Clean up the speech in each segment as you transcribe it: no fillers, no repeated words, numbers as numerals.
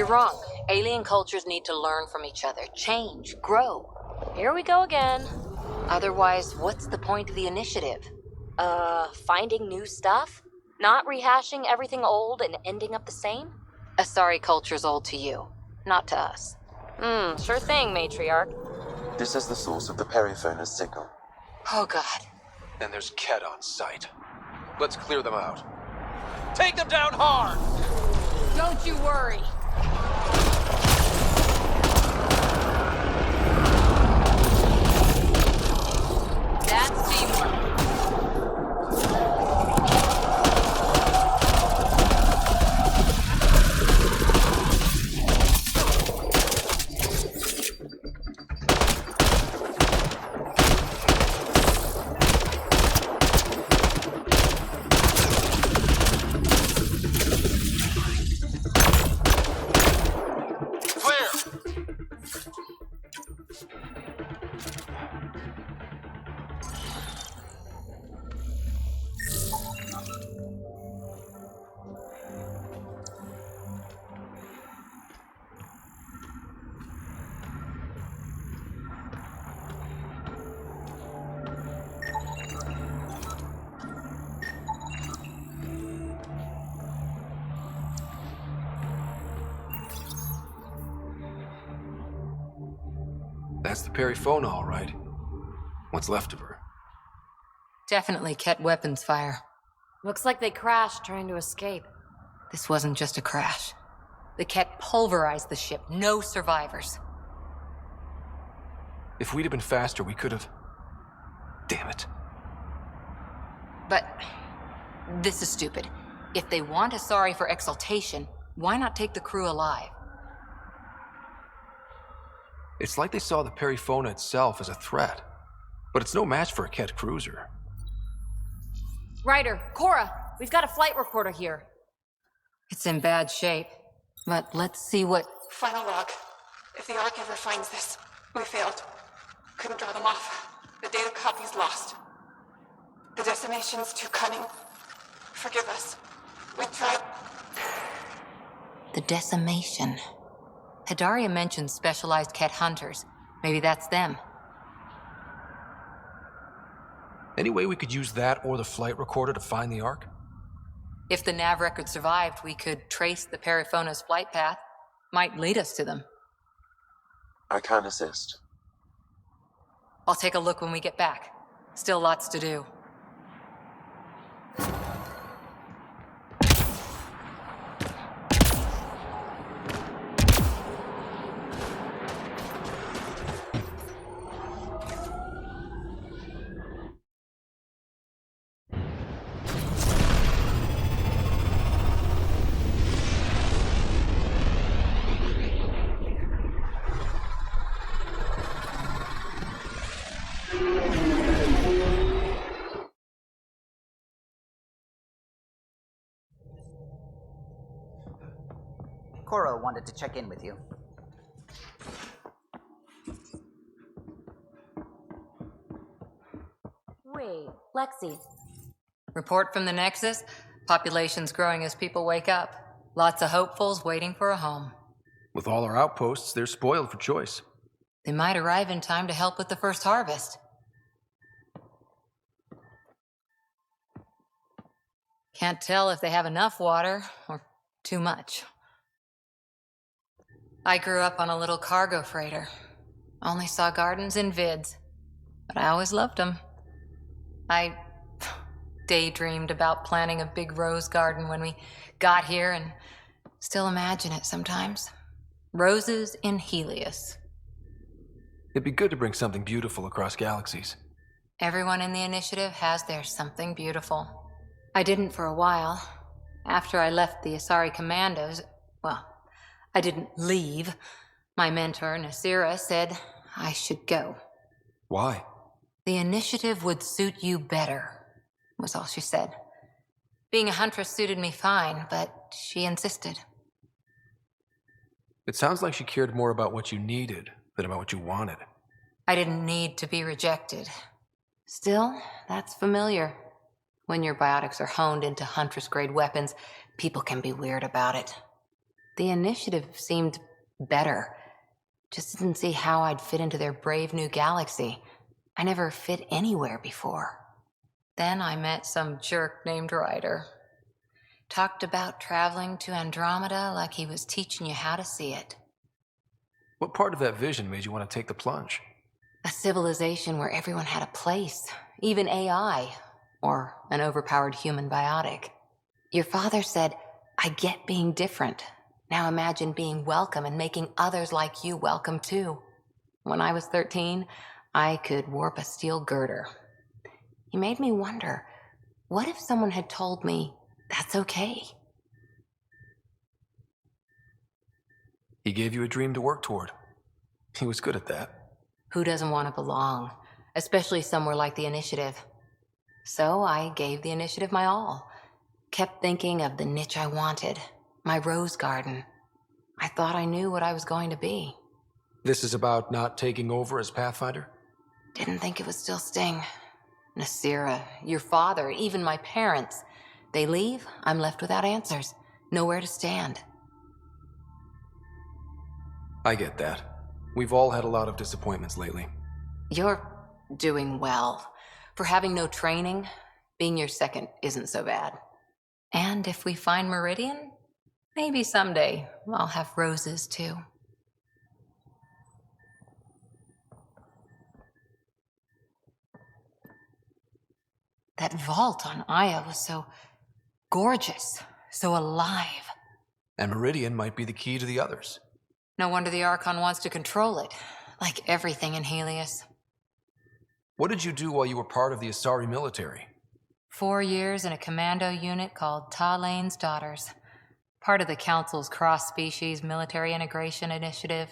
You're wrong. Alien cultures need to learn from each other, change, grow. Here we go again. Otherwise, what's the point of the initiative? Finding new stuff? Not rehashing everything old and ending up the same? Asari culture's old to you, not to us. Sure thing, matriarch. This is the source of the periphone's signal. Oh god. And there's Ket on site. Let's clear them out. Take them down hard! Don't you worry. That's teamwork. That's the Perifona, all right. What's left of her? Definitely Ket weapons fire. Looks like they crashed trying to escape. This wasn't just a crash. The Ket pulverized the ship. No survivors. If we'd have been faster, we could have... Damn it. But this is stupid. If they want Asari for exaltation, why not take the crew alive? It's like they saw the Perifona itself as a threat. But it's no match for a Ket cruiser. Ryder, Cora, we've got a flight recorder here. It's in bad shape. But let's see what... Final log. If the Ark ever finds this, we failed. Couldn't draw them off. The data copy's lost. The decimation's too cunning. Forgive us. We tried. The decimation. Hidaria mentioned specialized Ket hunters. Maybe that's them. Any way we could use that or the flight recorder to find the Ark? If the nav record survived, we could trace the Perifona's flight path. Might lead us to them. I can assist. I'll take a look when we get back. Still lots to do. Cora wanted to check in with you. Wait, Lexi. Report from the Nexus. Population's growing as people wake up. Lots of hopefuls waiting for a home. With all our outposts, they're spoiled for choice. They might arrive in time to help with the first harvest. Can't tell if they have enough water or too much. I grew up on a little cargo freighter. Only saw gardens in vids, but I always loved them. I daydreamed about planting a big rose garden when we got here and still imagine it sometimes. Roses in Helios. It'd be good to bring something beautiful across galaxies. Everyone in the initiative has their something beautiful. I didn't for a while. After I left the Asari Commandos, well, I didn't leave. My mentor, Nasira, said I should go. Why? The initiative would suit you better, was all she said. Being a huntress suited me fine, but she insisted. It sounds like she cared more about what you needed than about what you wanted. I didn't need to be rejected. Still, that's familiar. When your biotics are honed into huntress-grade weapons, people can be weird about it. The initiative seemed better. Just didn't see how I'd fit into their brave new galaxy. I never fit anywhere before. Then I met some jerk named Ryder. Talked about traveling to Andromeda like he was teaching you how to see it. What part of that vision made you want to take the plunge? A civilization where everyone had a place, even AI, or an overpowered human biotic. Your father said, I get being different. Now imagine being welcome and making others like you welcome too. When I was 13, I could warp a steel girder. He made me wonder, what if someone had told me that's okay? He gave you a dream to work toward. He was good at that. Who doesn't want to belong, especially somewhere like the Initiative? So I gave the Initiative my all. Kept thinking of the niche I wanted, my rose garden. I thought I knew what I was going to be. This is about not taking over as Pathfinder? Didn't think it would still sting. Nasira, your father, even my parents. They leave, I'm left without answers. Nowhere to stand. I get that. We've all had a lot of disappointments lately. You're doing well. For having no training, being your second isn't so bad. And if we find Meridian, maybe someday I'll have roses too. That vault on Aya was so gorgeous, so alive. And Meridian might be the key to the others. No wonder the Archon wants to control it, like everything in Helios. What did you do while you were part of the Asari military? 4 years in a commando unit called Talane's Daughters. Part of the Council's cross-species military integration initiative.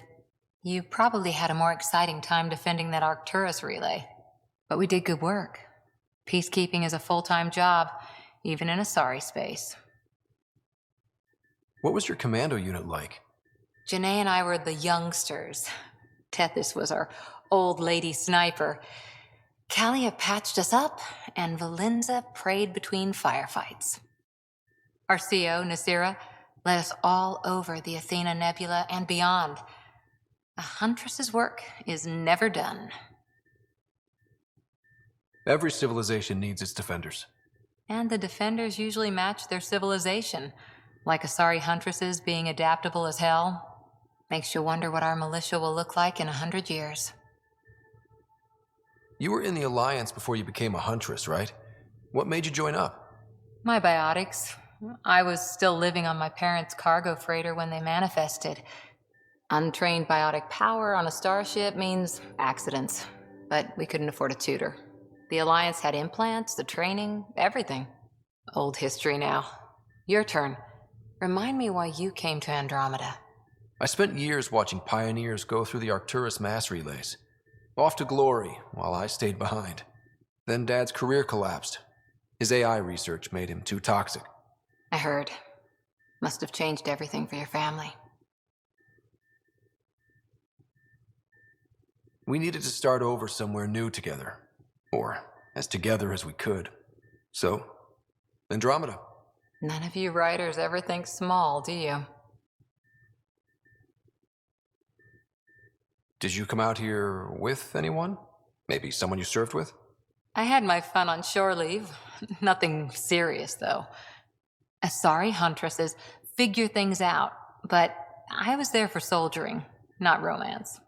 You probably had a more exciting time defending that Arcturus relay. But we did good work. Peacekeeping is a full-time job, even in Asari space. What was your commando unit like? Janae and I were the youngsters. Tethys was our old lady sniper. Kalia patched us up, and Valenza prayed between firefights. Our CO, Nasira, led us all over the Athena Nebula and beyond. A huntress's work is never done. Every civilization needs its defenders. And the defenders usually match their civilization, like Asari huntresses being adaptable as hell. Makes you wonder what our militia will look like in 100 years. You were in the Alliance before you became a huntress, right? What made you join up? My biotics. I was still living on my parents' cargo freighter when they manifested. Untrained biotic power on a starship means accidents, but we couldn't afford a tutor. The Alliance had implants, the training, everything. Old history now. Your turn. Remind me why you came to Andromeda. I spent years watching pioneers go through the Arcturus mass relays. Off to glory, while I stayed behind. Then Dad's career collapsed. His AI research made him too toxic. I heard. Must have changed everything for your family. We needed to start over somewhere new together. Or as together as we could. So, Andromeda. None of you writers ever think small, do you? Did you come out here with anyone? Maybe someone you served with? I had my fun on shore leave. Nothing serious, though. Asari huntresses figure things out, but I was there for soldiering, not romance.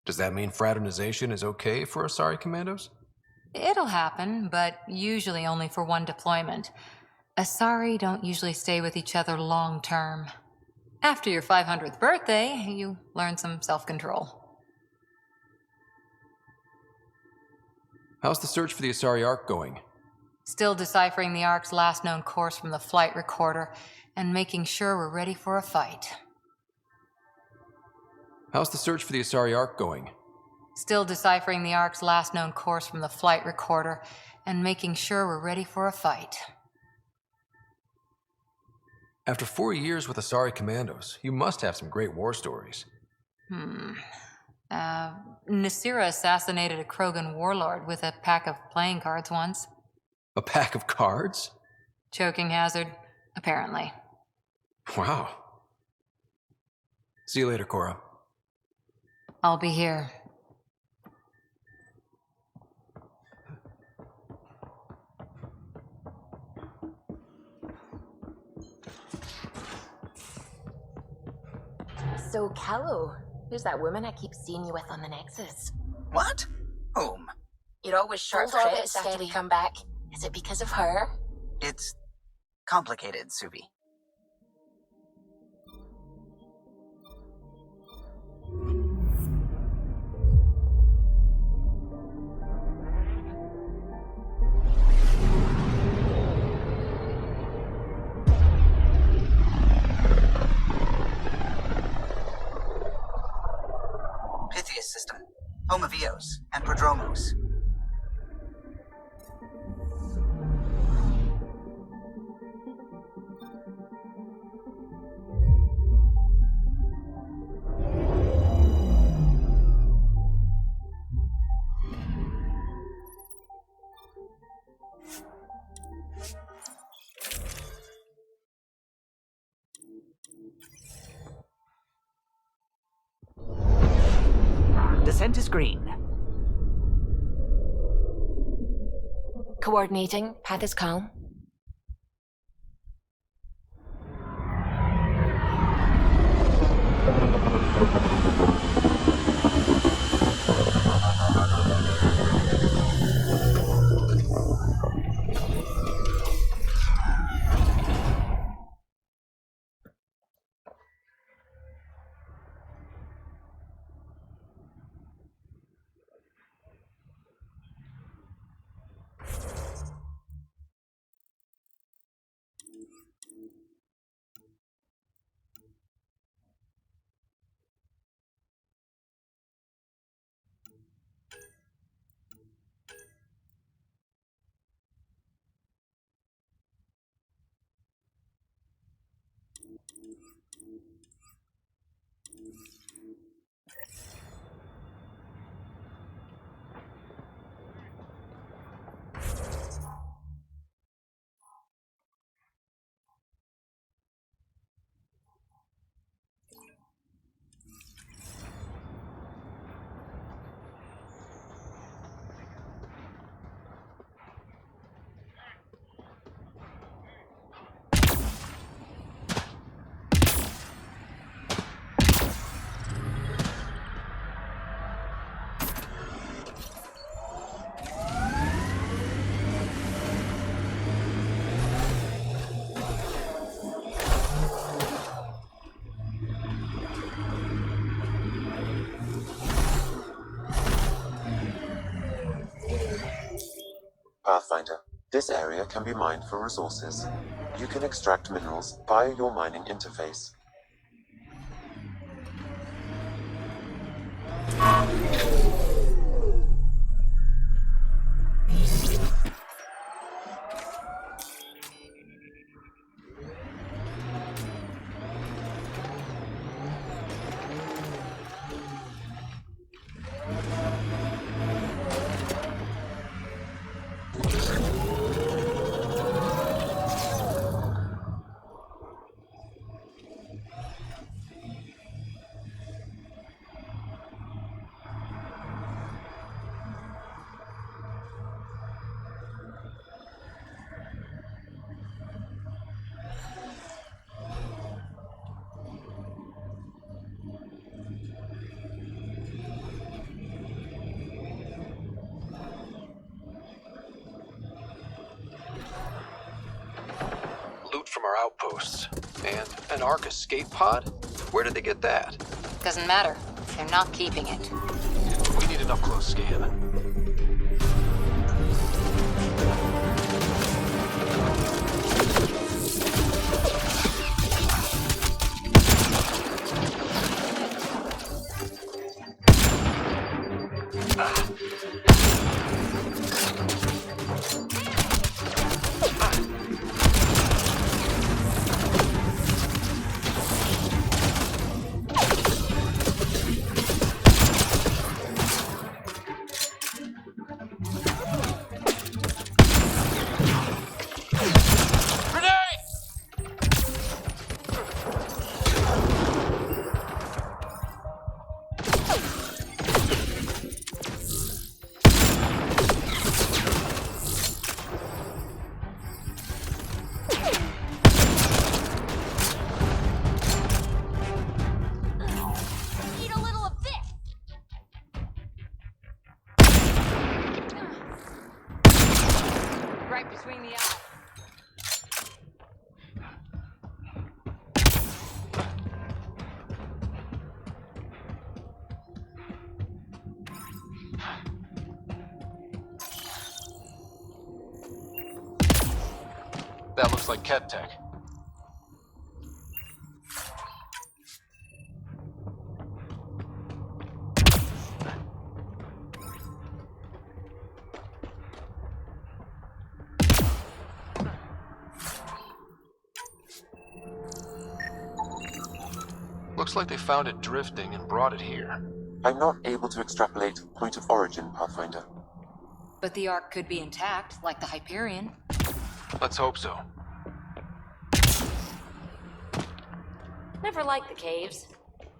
Does that mean fraternization is okay for Asari commandos? It'll happen, but usually only for one deployment. Asari don't usually stay with each other long term. After your 500th birthday, you learn some self-control. How's the search for the Asari Ark going? Still deciphering the Ark's last known course from the flight recorder and making sure we're ready for a fight. How's the search for the Asari Ark going? Still deciphering the Ark's last known course from the flight recorder and making sure we're ready for a fight. After 4 years with Asari commandos, you must have some great war stories. Nasira assassinated a Krogan warlord with a pack of playing cards once. A pack of cards? Choking hazard, apparently. Wow. See you later, Cora. I'll be here. So, Callow, who's that woman I keep seeing you with on the Nexus? What? Whom? It always sharp Hold on, credits after we steady. come back. Is it because of her? It's complicated, Subi. Pythias system, home of Eos and Prodromos. Descent is green. Coordinating. Path is calm. Pathfinder, this area can be mined for resources. You can extract minerals via your mining interface. Loot from our outposts. And an Ark escape pod? Where did they get that? Doesn't matter. They're not keeping it. We need an up-close scan. That looks like Ket tech. Looks like they found it drifting and brought it here. I'm not able to extrapolate point of origin, Pathfinder. But the Ark could be intact, like the Hyperion. Let's hope so. Never liked the caves.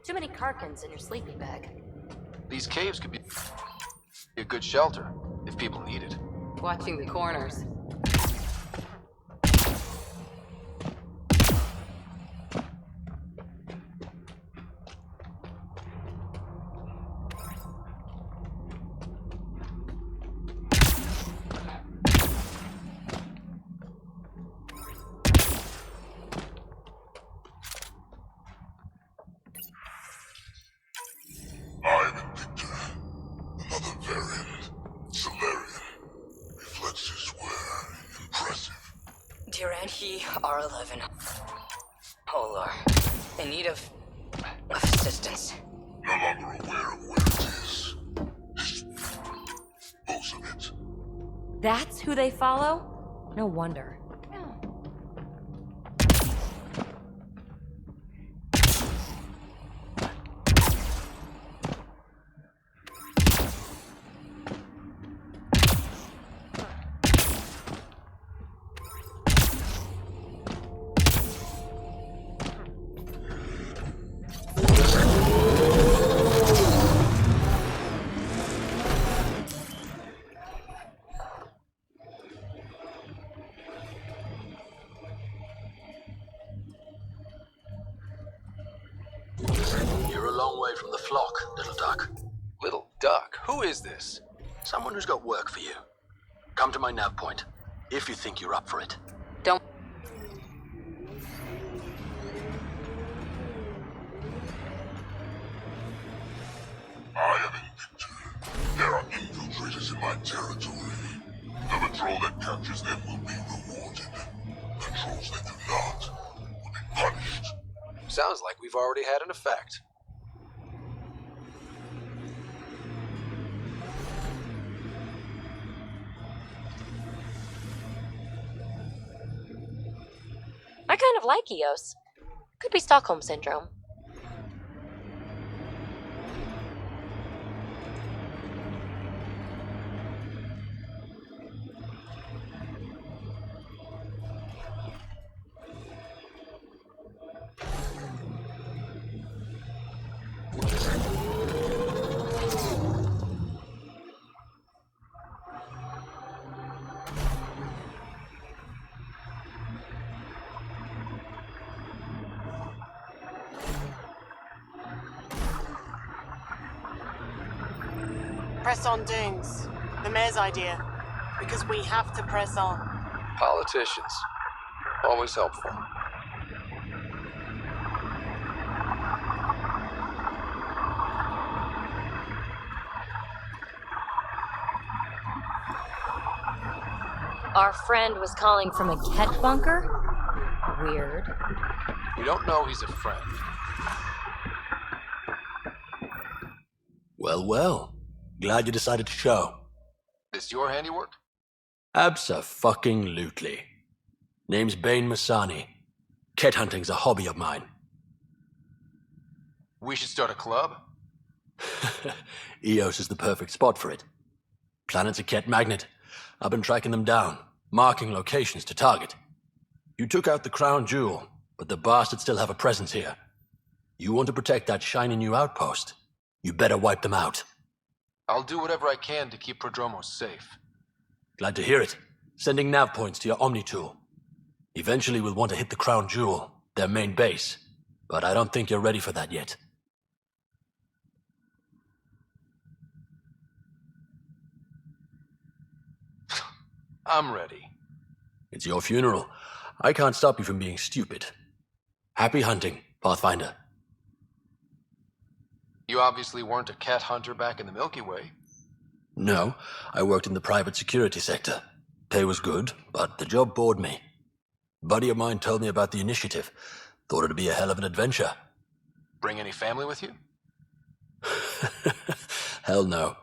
Too many Karkins in your sleeping bag. These caves could be a good shelter, if people need it. Watching the corners. I'm Victor. Another variant. Solarian. Reflexes were impressive. Duran, he R11. Polar. In need of assistance. No longer aware of where it is. Dispose of it. That's who they follow? No wonder. You're a long way from the flock, little duck. Little duck, who is this? Someone who's got work for you. Come to my nav point, if you think you're up for it. Don't. I am Victor. There are infiltrators in my territory. The patrol that captures them will be rewarded. Patrols that do not will be punished. Sounds like we've already had an effect. I kind of like Eos. Could be Stockholm Syndrome. Press on, Dunes. The mayor's idea. Because we have to press on. Politicians. Always helpful. Our friend was calling from a Ket bunker? Weird. We don't know he's a friend. Well, well. Glad you decided to show. This your handiwork? Abso-fucking-lutely. Name's Bane Masani. Ket hunting's a hobby of mine. We should start a club? Eos is the perfect spot for it. Planet's a Ket magnet. I've been tracking them down, marking locations to target. You took out the crown jewel, but the bastards still have a presence here. You want to protect that shiny new outpost? You better wipe them out. I'll do whatever I can to keep Prodromos safe. Glad to hear it. Sending nav points to your Omni tool. Eventually we'll want to hit the crown jewel, their main base. But I don't think you're ready for that yet. I'm ready. It's your funeral. I can't stop you from being stupid. Happy hunting, Pathfinder. You obviously weren't a cat hunter back in the Milky Way. No, I worked in the private security sector. Pay was good, but the job bored me. Buddy of mine told me about the initiative. Thought it'd be a hell of an adventure. Bring any family with you? Hell no.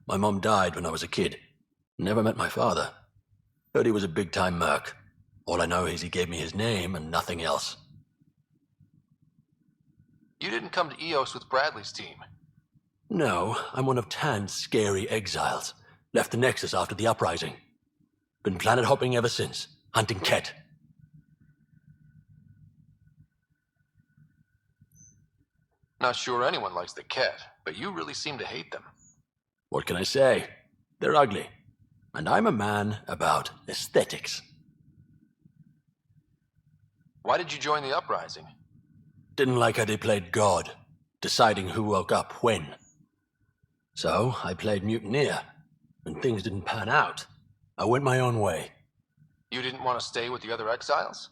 My mom died when I was a kid. Never met my father. Heard he was a big-time merc. All I know is he gave me his name and nothing else. You didn't come to Eos with Bradley's team. No, I'm one of Tan's scary exiles. Left the Nexus after the uprising. Been planet hopping ever since, hunting Ket. Not sure anyone likes the Ket, but you really seem to hate them. What can I say? They're ugly. And I'm a man about aesthetics. Why did you join the uprising? Didn't like how they played God, deciding who woke up when. So I played mutineer. When things didn't pan out, I went my own way. You didn't want to stay with the other exiles?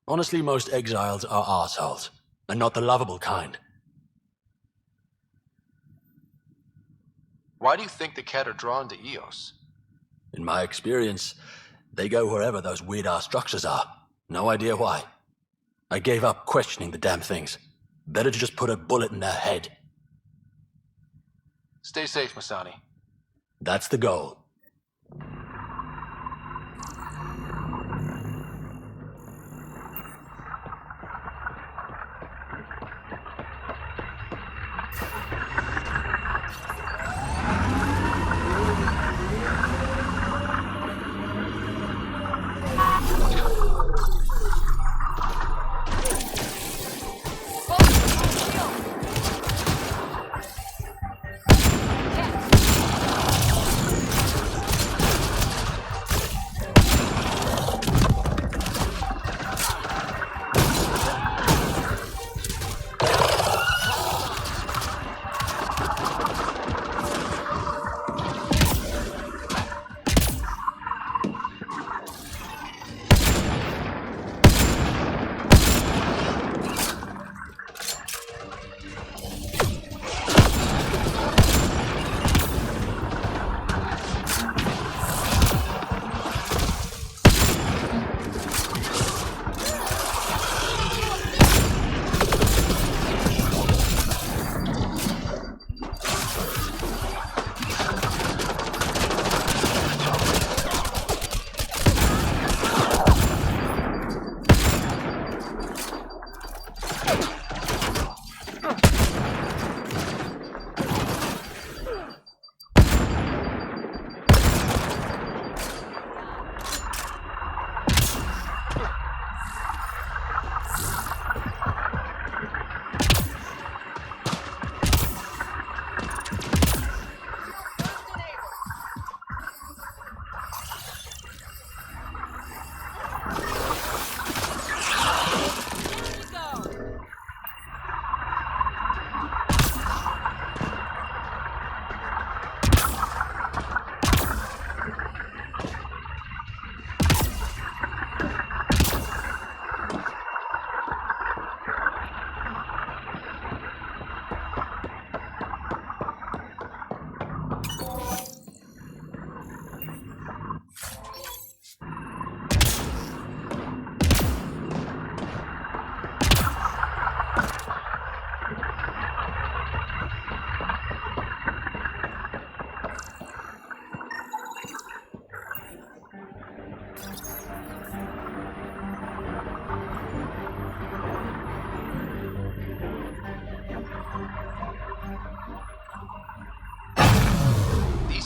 Honestly, most exiles are arseholes, and not the lovable kind. Why do you think the Ket are drawn to Eos? In my experience, they go wherever those weird-ass structures are. No idea why. I gave up questioning the damn things. Better to just put a bullet in their head. Stay safe, Masani. That's the goal.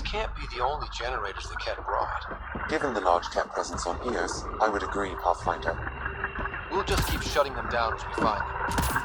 Can't be the only generators the Ket brought. Given the large Ket presence on Eos, I would agree, Pathfinder. We'll just keep shutting them down as we find them.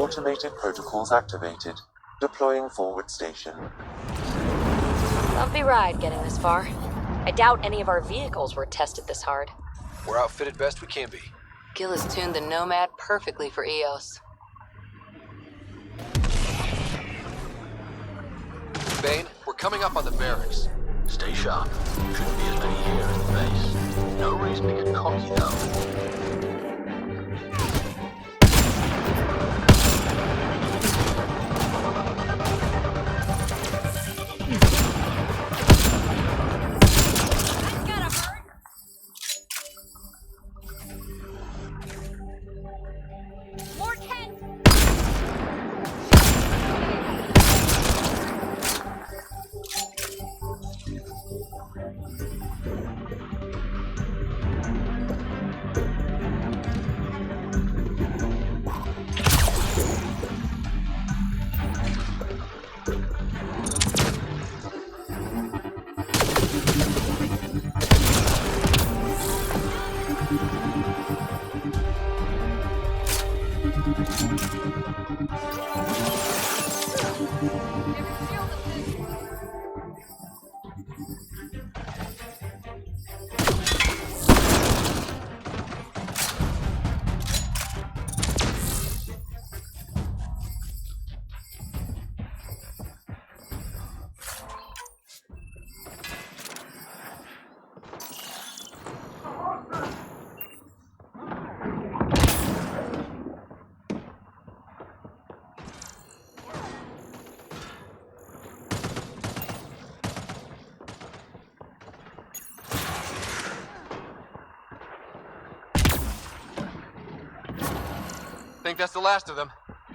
Automated protocols activated. Deploying forward station. Bumpy ride getting this far. I doubt any of our vehicles were tested this hard. We're outfitted best we can be. Gil has tuned the Nomad perfectly for EOS. Bane, we're coming up on the barracks. Stay sharp. Shouldn't be as many here as the base. No reason to get cocky, though. Think that's the last of them.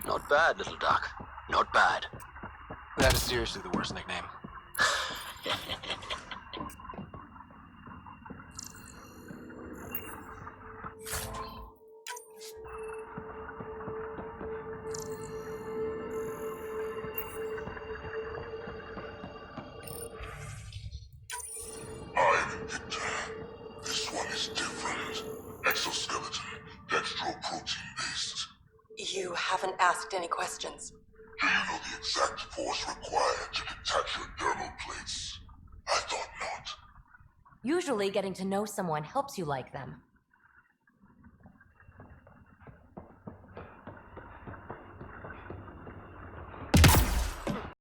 Not bad, little duck. Not bad. That is seriously the worst nickname. I'm Victor. This one is different. Exoskeleton, dextroprotein-based. You haven't asked any questions. Do you know the exact force required to detach your dermal plates? I thought not. Usually, getting to know someone helps you like them.